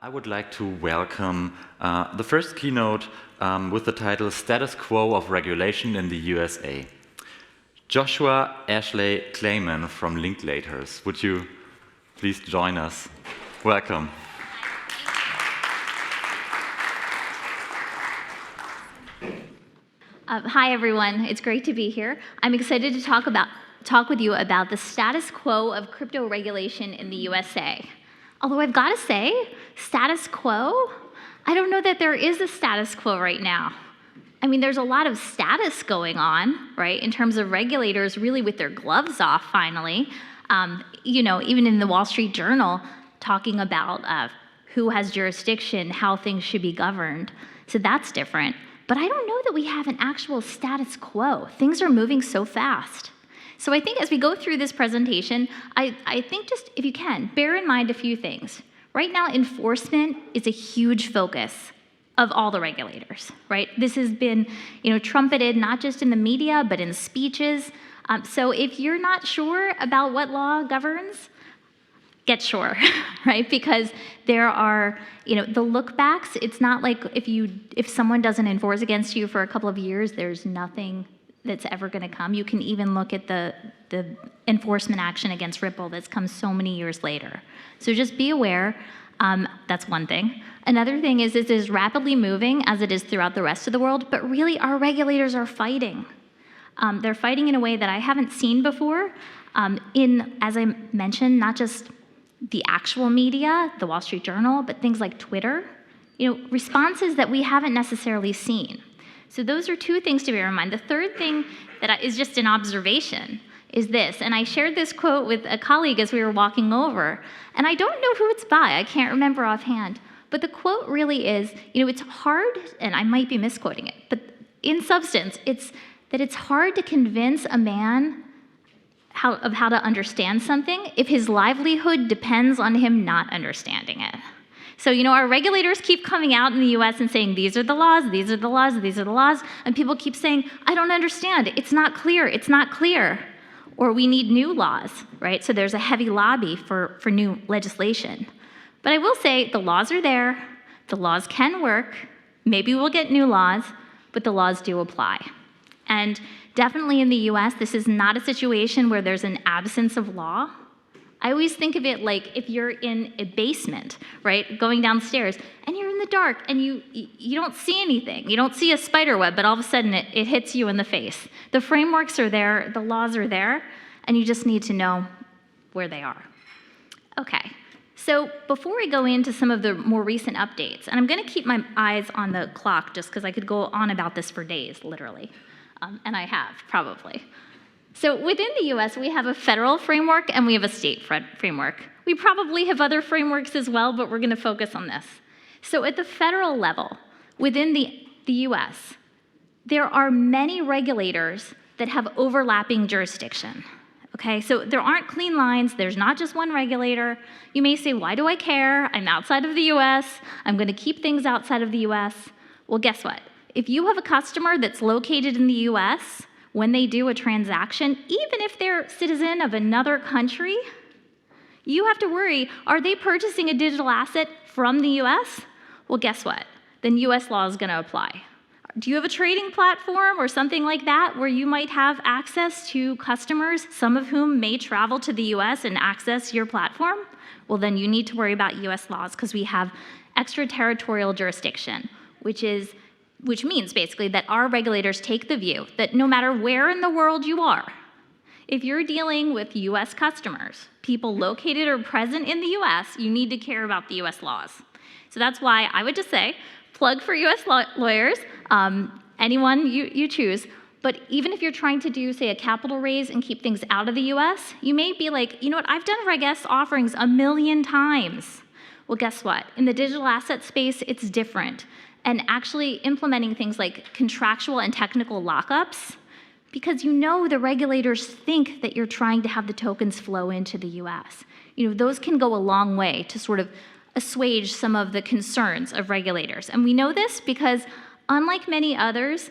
I would like to welcome the first keynote with the title Status Quo of Regulation in the USA. Joshua Ashley Klayman from Linklaters. Would you please join us? Welcome. Hi, everyone. It's great to be here. I'm excited to talk with you about the status quo of crypto regulation in the USA. Although I've got to say, status quo, I don't know that there is a status quo right now. I mean, there's a lot of status going on, right, in terms of regulators really with their gloves off finally. Even in the Wall Street Journal, talking about who has jurisdiction, how things should be governed. So that's different. But I don't know that we have an actual status quo. Things are moving so fast. So I think as we go through this presentation, I think just, if you can, bear in mind a few things. Right now, enforcement is a huge focus of all the regulators, right? This has been, trumpeted not just in the media, but in speeches. So if you're not sure about what law governs, get sure, right? Because there are, the look backs. It's not like if someone doesn't enforce against you for a couple of years, there's nothing that's ever going to come. You can even look at the enforcement action against Ripple that's come so many years later. So just be aware. That's one thing. Another thing is it is rapidly moving as it is throughout the rest of the world, but really our regulators are fighting. They're fighting in a way that I haven't seen before as I mentioned, not just the actual media, the Wall Street Journal, but things like Twitter, responses that we haven't necessarily seen. So those are two things to bear in mind. The third thing that is just an observation is this, and I shared this quote with a colleague as we were walking over, and I don't know who it's by, I can't remember offhand, but the quote really is, it's hard, and I might be misquoting it, but in substance, it's that it's hard to convince a man how to understand something if his livelihood depends on him not understanding it. So, our regulators keep coming out in the US and saying, these are the laws, these are the laws, these are the laws, and people keep saying, I don't understand, it's not clear, it's not clear, or we need new laws, right? So there's a heavy lobby for new legislation. But I will say, the laws are there, the laws can work, maybe we'll get new laws, but the laws do apply. And definitely in the US, this is not a situation where there's an absence of law. I always think of it like if you're in a basement, right, going downstairs, and you're in the dark, and you don't see anything. You don't see a spider web, but all of a sudden it hits you in the face. The frameworks are there, the laws are there, and you just need to know where they are. Okay, so before we go into some of the more recent updates, and I'm going to keep my eyes on the clock just because I could go on about this for days, literally, and I have, probably. So within the US, we have a federal framework and we have a state framework. We probably have other frameworks as well, but we're going to focus on this. So at the federal level, within the US, there are many regulators that have overlapping jurisdiction. Okay, so there aren't clean lines. There's not just one regulator. You may say, why do I care? I'm outside of the US. I'm going to keep things outside of the US. Well, guess what? If you have a customer that's located in the US, when they do a transaction, even if they're a citizen of another country, you have to worry, are they purchasing a digital asset from the US? Well, guess what? Then US law is going to apply. Do you have a trading platform or something like that where you might have access to customers, some of whom may travel to the US and access your platform? Well, then you need to worry about US laws because we have extraterritorial jurisdiction, which means basically that our regulators take the view that no matter where in the world you are, if you're dealing with US customers, people located or present in the US, you need to care about the US laws. So that's why I would just say, plug for US lawyers, anyone you choose, but even if you're trying to do, say, a capital raise and keep things out of the US, you may be like, you know what, I've done Reg S offerings 1 million times. Well, guess what? In the digital asset space, it's different. And actually implementing things like contractual and technical lockups, because the regulators think that you're trying to have the tokens flow into the US. Those can go a long way to sort of assuage some of the concerns of regulators. And we know this because unlike many others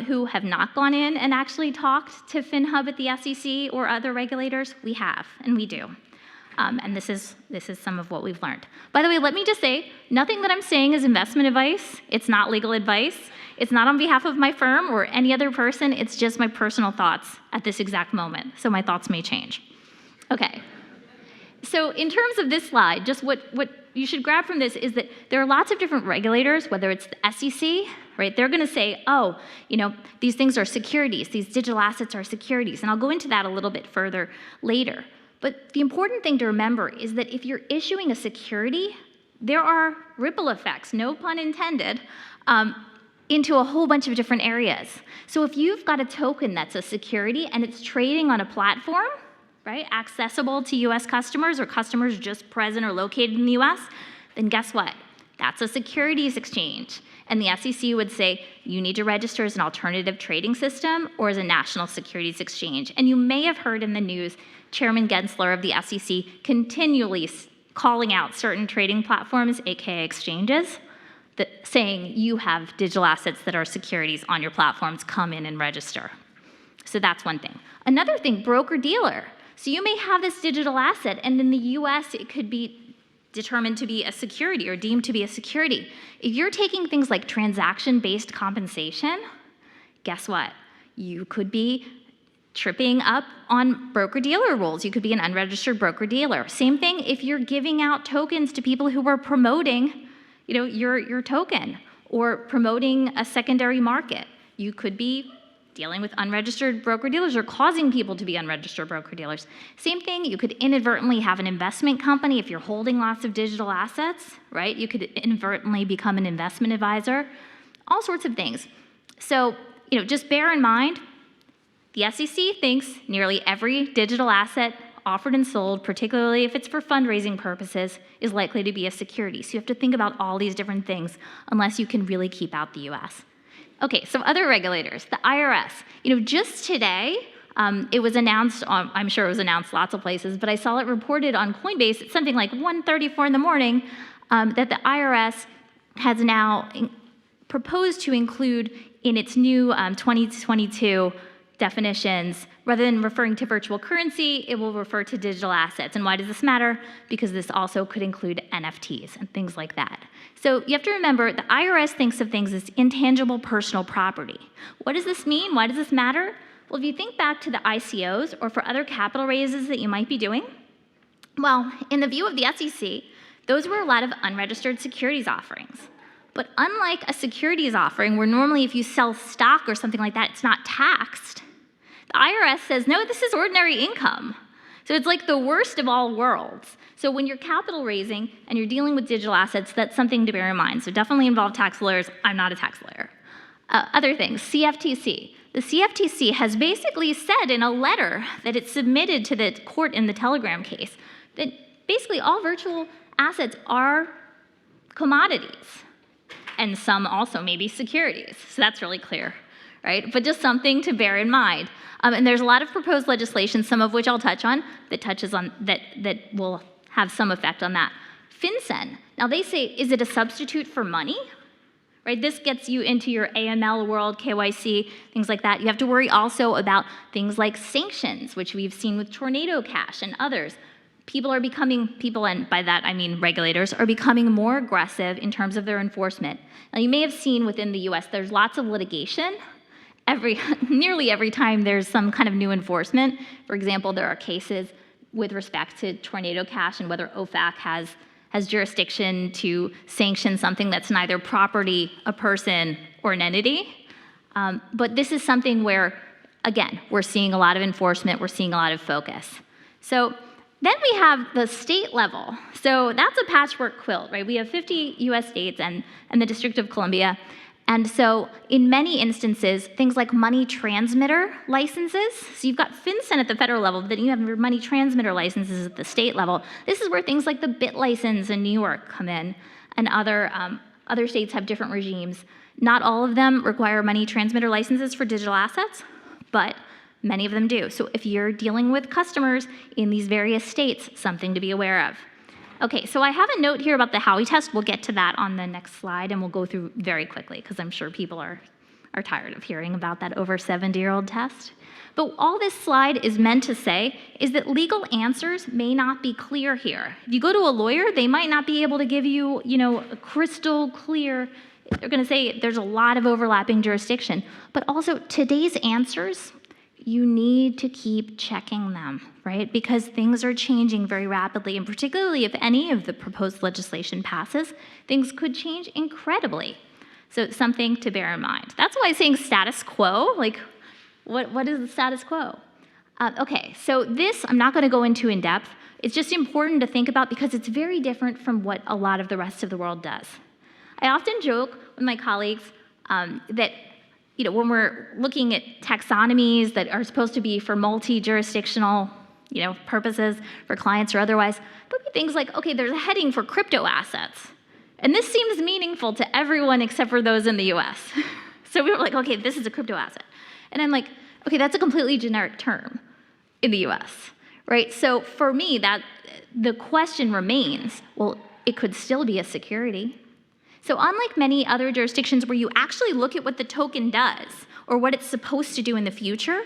who have not gone in and actually talked to FinHub at the SEC or other regulators, we have, and we do. And this is some of what we've learned. By the way, let me just say, nothing that I'm saying is investment advice. It's not legal advice. It's not on behalf of my firm or any other person. It's just my personal thoughts at this exact moment. So my thoughts may change. Okay. So in terms of this slide, just what you should grab from this is that there are lots of different regulators, whether it's the SEC, right? They're going to say, oh, these things are securities. These digital assets are securities. And I'll go into that a little bit further later. But the important thing to remember is that if you're issuing a security, there are ripple effects, no pun intended, into a whole bunch of different areas. So if you've got a token that's a security and it's trading on a platform, right, accessible to US customers or customers just present or located in the US, then guess what? That's a securities exchange. And the SEC would say, you need to register as an alternative trading system or as a national securities exchange. And you may have heard in the news, Chairman Gensler of the SEC continually calling out certain trading platforms, aka exchanges, saying you have digital assets that are securities on your platforms, come in and register. So that's one thing. Another thing, broker-dealer. So you may have this digital asset, and in the US, it could be determined to be a security or deemed to be a security. If you're taking things like transaction-based compensation, guess what? You could be tripping up on broker-dealer rules. You could be an unregistered broker-dealer. Same thing if you're giving out tokens to people who are promoting your token or promoting a secondary market. You could be dealing with unregistered broker-dealers or causing people to be unregistered broker-dealers. Same thing, you could inadvertently have an investment company if you're holding lots of digital assets, right? You could inadvertently become an investment advisor, all sorts of things. So, just bear in mind, the SEC thinks nearly every digital asset offered and sold, particularly if it's for fundraising purposes, is likely to be a security. So you have to think about all these different things unless you can really keep out the US. Okay, so other regulators, the IRS. Just today, it was announced, I'm sure it was announced lots of places, but I saw it reported on Coinbase at something like 1:34 in the morning that the IRS has now proposed to include in its new 2022 definitions, rather than referring to virtual currency, it will refer to digital assets. And why does this matter? Because this also could include NFTs and things like that. So you have to remember, the IRS thinks of things as intangible personal property. What does this mean? Why does this matter? Well, if you think back to the ICOs or for other capital raises that you might be doing, well, in the view of the SEC, those were a lot of unregistered securities offerings. But unlike a securities offering, where normally if you sell stock or something like that, it's not taxed, the IRS says, no, this is ordinary income. So it's like the worst of all worlds. So when you're capital raising and you're dealing with digital assets, that's something to bear in mind. So definitely involve tax lawyers. I'm not a tax lawyer. Other things, CFTC. The CFTC has basically said in a letter that it submitted to the court in the Telegram case that basically all virtual assets are commodities. And some also may be securities. So that's really clear, right? But just something to bear in mind. And there's a lot of proposed legislation, some of which I'll touch on, that will have some effect on that. FinCEN. Now they say, is it a substitute for money? Right? This gets you into your AML world, KYC, things like that. You have to worry also about things like sanctions, which we've seen with Tornado Cash and others. People, and by that I mean regulators, are becoming more aggressive in terms of their enforcement. Now you may have seen within the US, there's lots of litigation. Nearly every time there's some kind of new enforcement. For example, there are cases with respect to Tornado Cash and whether OFAC has jurisdiction to sanction something that's neither property, a person, or an entity. But this is something where, again, we're seeing a lot of enforcement, we're seeing a lot of focus. So then we have the state level. So that's a patchwork quilt, right? We have 50 US states and the District of Columbia. And so in many instances, things like money transmitter licenses, so you've got FinCEN at the federal level, but then you have your money transmitter licenses at the state level. This is where things like the BIT license in New York come in, and other states have different regimes. Not all of them require money transmitter licenses for digital assets, but many of them do. So if you're dealing with customers in these various states, something to be aware of. Okay, so I have a note here about the Howey test. We'll get to that on the next slide, and we'll go through very quickly, because I'm sure people are are tired of hearing about that over 70-year-old test. But all this slide is meant to say is that legal answers may not be clear here. If you go to a lawyer, they might not be able to give you, a crystal clear. They're going to say there's a lot of overlapping jurisdiction. But also, today's answers, you need to keep checking them, right? Because things are changing very rapidly, and particularly if any of the proposed legislation passes, things could change incredibly. So it's something to bear in mind. That's why saying status quo, like, what is the status quo? Okay, so this I'm not going to go into in depth. It's just important to think about because it's very different from what a lot of the rest of the world does. I often joke with my colleagues that when we're looking at taxonomies that are supposed to be for multi-jurisdictional, purposes for clients or otherwise, there'll be things like, okay, there's a heading for crypto assets. And this seems meaningful to everyone except for those in the US. So we were like, okay, this is a crypto asset. And I'm like, okay, that's a completely generic term in the US, right? So for me, the question remains, well, it could still be a security. So unlike many other jurisdictions where you actually look at what the token does or what it's supposed to do in the future,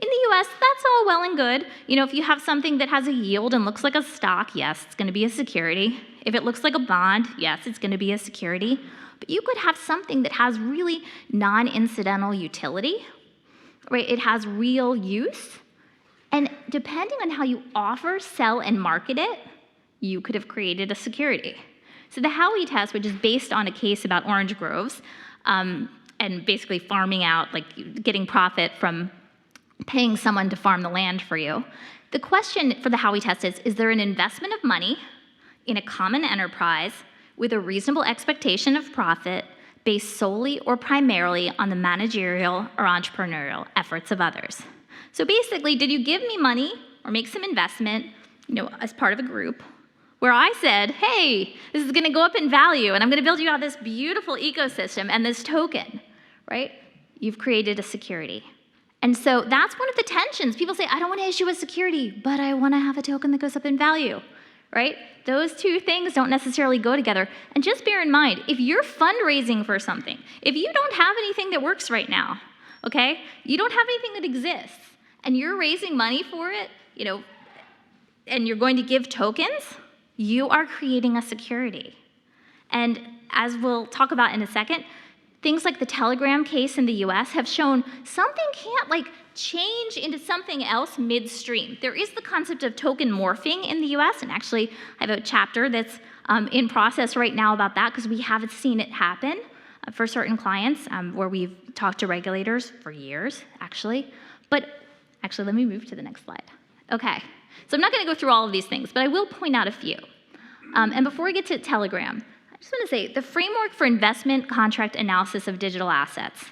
in the US, that's all well and good. If you have something that has a yield and looks like a stock, yes, it's going to be a security. If it looks like a bond, yes, it's going to be a security. But you could have something that has really non-incidental utility, right? It has real use. And depending on how you offer, sell, and market it, you could have created a security. So the Howey test, which is based on a case about orange groves, and basically farming out, like getting profit from paying someone to farm the land for you. The question for the Howey test is there an investment of money in a common enterprise with a reasonable expectation of profit based solely or primarily on the managerial or entrepreneurial efforts of others? So basically, did you give me money or make some investment, as part of a group, where I said, hey, this is going to go up in value, and I'm going to build you out this beautiful ecosystem and this token, right? You've created a security. And so that's one of the tensions. People say, I don't want to issue a security, but I want to have a token that goes up in value, right? Those two things don't necessarily go together. And just bear in mind, if you're fundraising for something, if you don't have anything that works right now, okay, you don't have anything that exists, and you're raising money for it, and you're going to give tokens, you are creating a security. And as we'll talk about in a second, things like the Telegram case in the US have shown something can't change into something else midstream. There is the concept of token morphing in the US, and actually I have a chapter that's in process right now about that because we haven't seen it happen for certain clients where we've talked to regulators for years, actually. But actually, let me move to the next slide. Okay. So I'm not going to go through all of these things, but I will point out a few. And before we get to Telegram, I just want to say the framework for investment contract analysis of digital assets.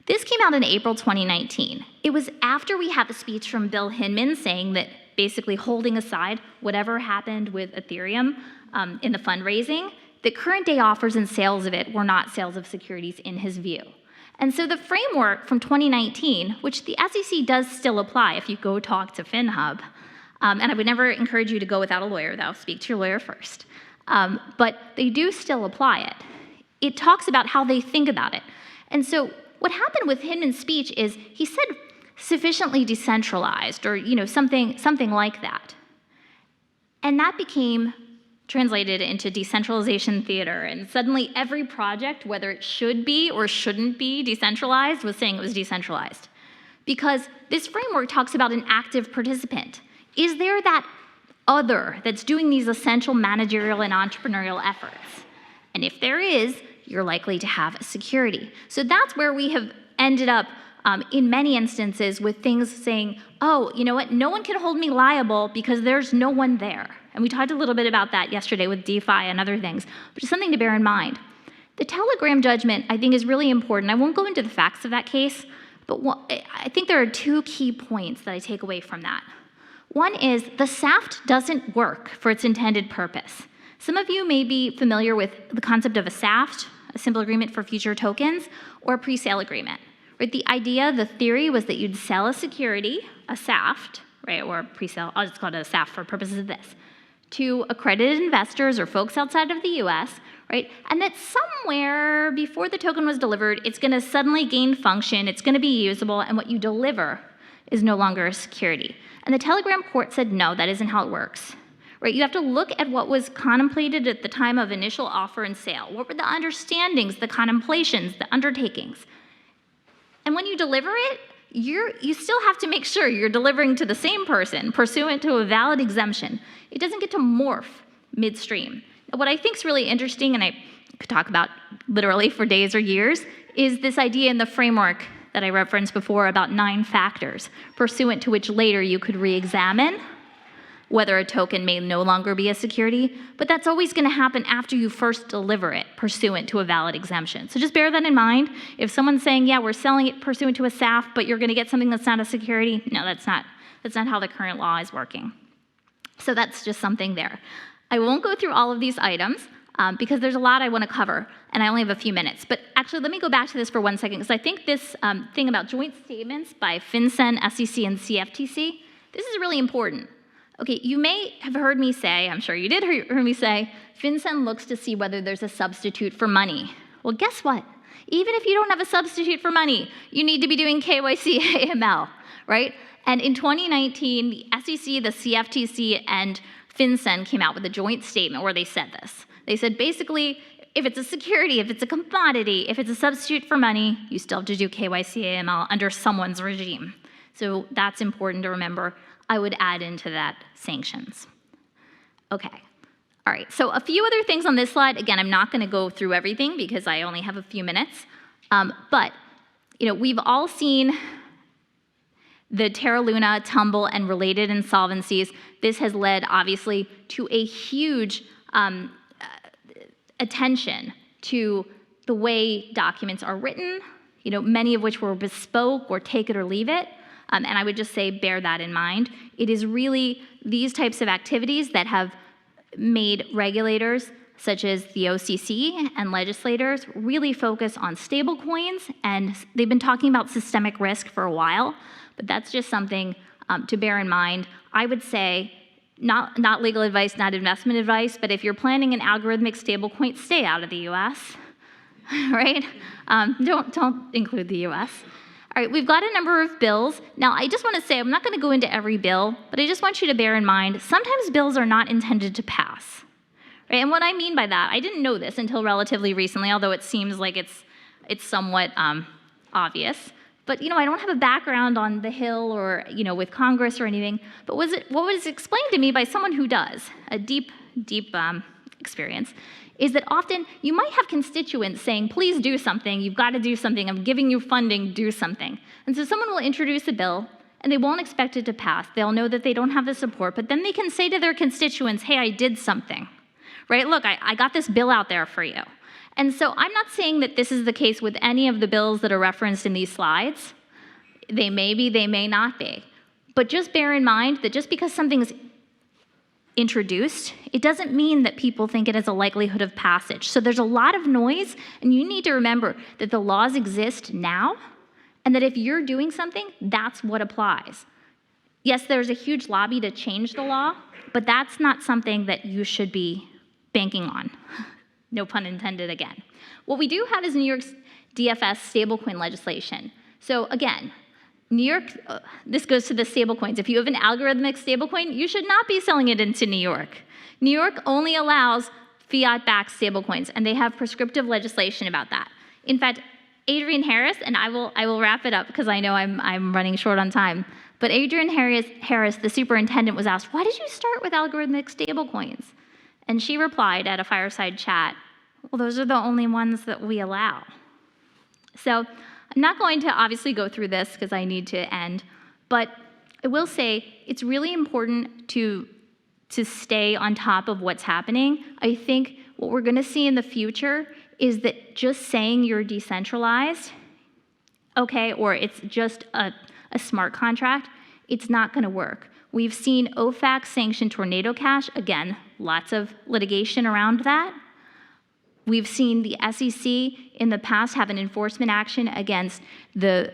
This came out in April 2019. It was after we had the speech from Bill Hinman saying that basically holding aside whatever happened with Ethereum in the fundraising, that current day offers and sales of it were not sales of securities in his view. And so the framework from 2019, which the SEC does still apply if you go talk to FinHub, and I would never encourage you to go without a lawyer, though. Speak to your lawyer first. But they do still apply it. It talks about how they think about it. And so what happened with Hinman's speech is he said sufficiently decentralized or something like that. And that became translated into decentralization theater. And suddenly every project, whether it should be or shouldn't be decentralized, was saying it was decentralized. Because this framework talks about an active participant. Is there that other that's doing these essential managerial and entrepreneurial efforts? And if there is, you're likely to have a security. So that's where we have ended up in many instances with things saying, oh, you know what, no one can hold me liable because there's no one there. And we talked a little bit about that yesterday with DeFi and other things, but just something to bear in mind. The Telegram judgment, I think, is really important. I won't go into the facts of that case, but I think there are two key points that I take away from that. One is the SAFT doesn't work for its intended purpose. Some of you may be familiar with the concept of a SAFT, a simple agreement for future tokens, or a pre-sale agreement. Right? The idea, the theory was that you'd sell a security, a SAFT, right, or a pre-sale, I'll just call it a SAFT for purposes of this, to accredited investors or folks outside of the US, right? And that somewhere before the token was delivered, it's going to suddenly gain function, it's going to be usable, and what you deliver is no longer a security. And the Telegram court said, no, that isn't how it works. Right? You have to look at what was contemplated at the time of initial offer and sale. What were the understandings, the contemplations, the undertakings? And when you deliver it, you still have to make sure you're delivering to the same person pursuant to a valid exemption. It doesn't get to morph midstream. What I think is really interesting, and I could talk about literally for days or years, is this idea in the framework that I referenced before about 9 factors, pursuant to which later you could re-examine whether a token may no longer be a security, but that's always going to happen after you first deliver it pursuant to a valid exemption. So just bear that in mind. If someone's saying, yeah, we're selling it pursuant to a SAF, but you're going to get something that's not a security, no, that's not how the current law is working. So that's just something there. I won't go through all of these items because there's a lot I want to cover, and I only have a few minutes. But actually, let me go back to this for 1 second, because I think this thing about joint statements by FinCEN, SEC, and CFTC, this is really important. Okay, you may have heard me say, I'm sure you did hear me say, FinCEN looks to see whether there's a substitute for money. Well, guess what? Even if you don't have a substitute for money, you need to be doing KYC AML, right? And in 2019, the SEC, the CFTC, and FinCEN came out with a joint statement where they said this. They said basically, if it's a security, if it's a commodity, if it's a substitute for money, you still have to do KYC AML under someone's regime. So that's important to remember. I would add into that sanctions. Okay. All right, so a few other things on this slide. Again, I'm not going to go through everything because I only have a few minutes. But we've all seen the Terra Luna, Tumble, and related insolvencies. This has led, obviously, to a huge attention to the way documents are written, many of which were bespoke or take it or leave it. And I would just say bear that in mind. It is really these types of activities that have made regulators, such as the OCC and legislators, really focus on stablecoins, and they've been talking about systemic risk for a while, but that's just something to bear in mind. I would say, not legal advice, not investment advice, but if you're planning an algorithmic stablecoin, stay out of the US, right? Don't include the US. All right, we've got a number of bills. Now, I just want to say, I'm not going to go into every bill, but I just want you to bear in mind, sometimes bills are not intended to pass. Right? And what I mean by that, I didn't know this until relatively recently, although it seems like it's somewhat obvious. But I don't have a background on the Hill or with Congress or anything. But what was explained to me by someone who does a deep experience is that often you might have constituents saying, please do something, you've got to do something, I'm giving you funding, do something. And so someone will introduce a bill, and they won't expect it to pass. They'll know that they don't have the support, but then they can say to their constituents, hey, I did something, right? Look, I got this bill out there for you. And so I'm not saying that this is the case with any of the bills that are referenced in these slides. They may be, they may not be. But just bear in mind that just because something is introduced, it doesn't mean that people think it has a likelihood of passage. So there's a lot of noise, and you need to remember that the laws exist now, and that if you're doing something, that's what applies. Yes, there's a huge lobby to change the law, but that's not something that you should be banking on. No pun intended again. What we do have is New York's DFS stablecoin legislation. So again, New York, this goes to the stablecoins. If you have an algorithmic stablecoin, you should not be selling it into New York. New York only allows fiat-backed stablecoins, and they have prescriptive legislation about that. In fact, Adrian Harris, and I will wrap it up because I know I'm running short on time, but Adrian Harris, the superintendent, was asked, why did you start with algorithmic stablecoins? And she replied at a fireside chat, well, those are the only ones that we allow. So I'm not going to obviously go through this because I need to end, but I will say it's really important to stay on top of what's happening. I think what we're going to see in the future is that just saying you're decentralized, okay, or it's just a smart contract, it's not going to work. We've seen OFAC sanction Tornado Cash. Again, lots of litigation around that. We've seen the SEC in the past have an enforcement action against the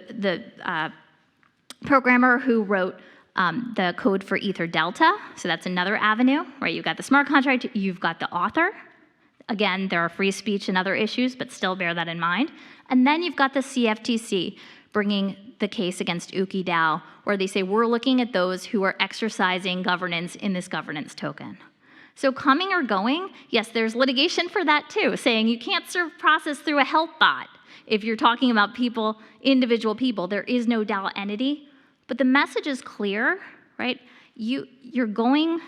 programmer who wrote the code for Ether Delta. So that's another avenue, right? You've got the smart contract, you've got the author. Again, there are free speech and other issues, but still bear that in mind. And then you've got the CFTC bringing the case against UkiDAO, where they say, we're looking at those who are exercising governance in this governance token. So coming or going, yes, there's litigation for that too, saying you can't serve process through a help bot. If you're talking about people, individual people, there is no DAO entity. But the message is clear, right? They're going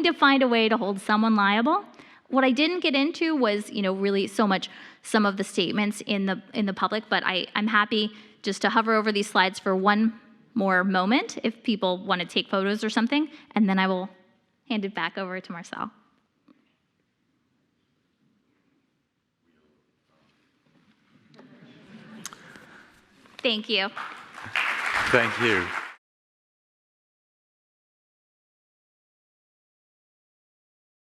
to find a way to hold someone liable. What I didn't get into was, really so much some of the statements in the public, but I'm happy just to hover over these slides for one more moment if people want to take photos or something, and then I will hand it back over to Marcel. Thank you. Thank you.